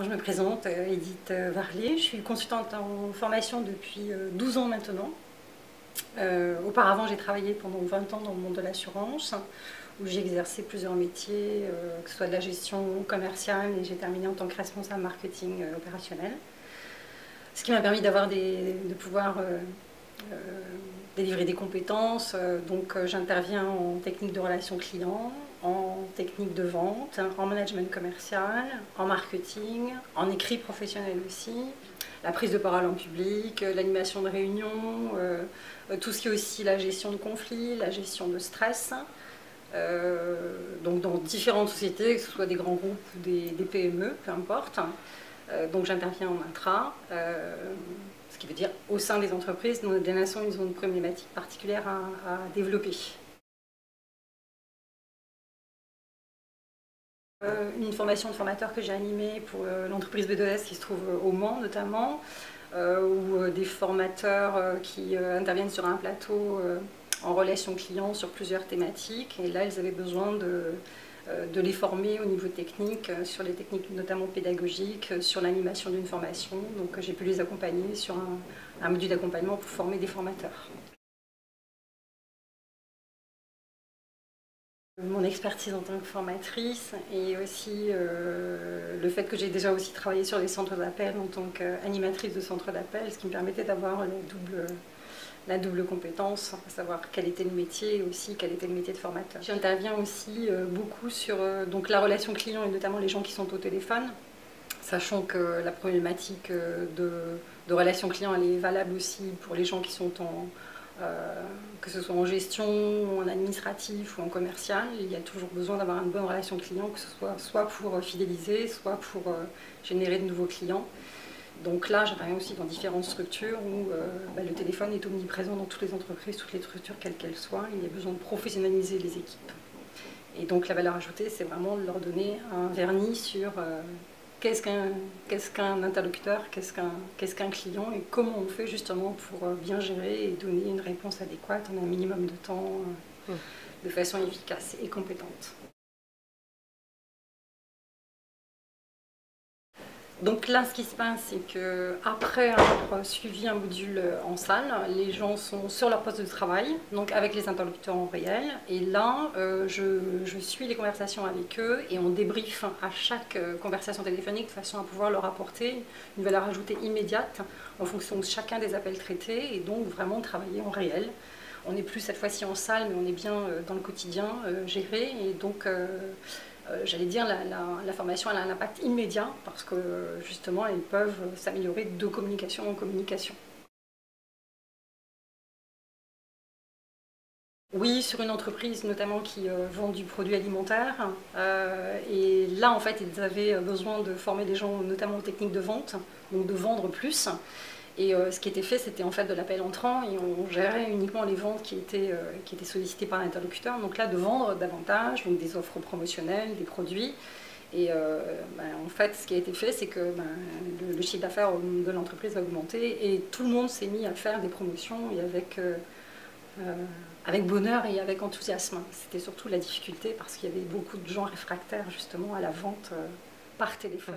Je me présente, Edith Varlet, je suis consultante en formation depuis 12 ans maintenant. Auparavant, j'ai travaillé pendant 20 ans dans le monde de l'assurance, où j'ai exercé plusieurs métiers, que ce soit de la gestion commerciale, et j'ai terminé en tant que responsable marketing opérationnel. Ce qui m'a permis de pouvoir délivrer des compétences. Donc j'interviens en technique de relations clients, en technique de vente, en management commercial, en marketing, en écrit professionnel aussi, la prise de parole en public, l'animation de réunions, tout ce qui est aussi la gestion de conflits, la gestion de stress. Donc dans différentes sociétés, que ce soit des grands groupes ou des PME, peu importe. Donc j'interviens en intra, ce qui veut dire au sein des entreprises, dans des nations, ils ont une problématique particulière à développer. Une formation de formateur que j'ai animée pour l'entreprise B2S qui se trouve au Mans notamment, où des formateurs qui interviennent sur un plateau en relation client sur plusieurs thématiques, et là ils avaient besoin de les former au niveau technique, sur les techniques notamment pédagogiques, sur l'animation d'une formation. Donc j'ai pu les accompagner sur un module d'accompagnement pour former des formateurs. Mon expertise en tant que formatrice et aussi le fait que j'ai déjà aussi travaillé sur les centres d'appel en tant qu'animatrice de centre d'appel, ce qui me permettait d'avoir la double compétence, à savoir quel était le métier et aussi quel était le métier de formateur. J'interviens aussi beaucoup sur donc la relation client et notamment les gens qui sont au téléphone, sachant que la problématique de relation client elle est valable aussi pour les gens qui sont que ce soit en gestion, en administratif ou en commercial. Il y a toujours besoin d'avoir une bonne relation client, que ce soit pour fidéliser, soit pour générer de nouveaux clients. Donc là, j'interviens aussi dans différentes structures où le téléphone est omniprésent dans toutes les entreprises, toutes les structures, quelles qu'elles soient. Il y a besoin de professionnaliser les équipes. Et donc la valeur ajoutée, c'est vraiment de leur donner un vernis sur qu'est-ce qu'un interlocuteur, qu'est-ce qu'un client et comment on fait justement pour bien gérer et donner une réponse adéquate en un minimum de temps, de façon efficace et compétente. Donc là, ce qui se passe, c'est qu'après avoir suivi un module en salle, les gens sont sur leur poste de travail, donc avec les interlocuteurs en réel. Et là, je suis les conversations avec eux et on débriefe à chaque conversation téléphonique de façon à pouvoir leur apporter une valeur ajoutée immédiate en fonction de chacun des appels traités et donc vraiment travailler en réel. On n'est plus cette fois-ci en salle, mais on est bien dans le quotidien géré et donc j'allais dire, la formation elle a un impact immédiat parce que justement elles peuvent s'améliorer de communication en communication. Oui, sur une entreprise notamment qui vend du produit alimentaire. Et là, en fait, ils avaient besoin de former les gens notamment aux techniques de vente, donc de vendre plus. Et ce qui était fait, c'était en fait de l'appel entrant et on gérait uniquement les ventes qui étaient sollicitées par l'interlocuteur. Donc là, de vendre davantage, donc des offres promotionnelles, des produits. Et en fait, ce qui a été fait, c'est que le chiffre d'affaires de l'entreprise a augmenté et tout le monde s'est mis à faire des promotions et avec bonheur et avec enthousiasme. C'était surtout la difficulté parce qu'il y avait beaucoup de gens réfractaires justement à la vente par téléphone.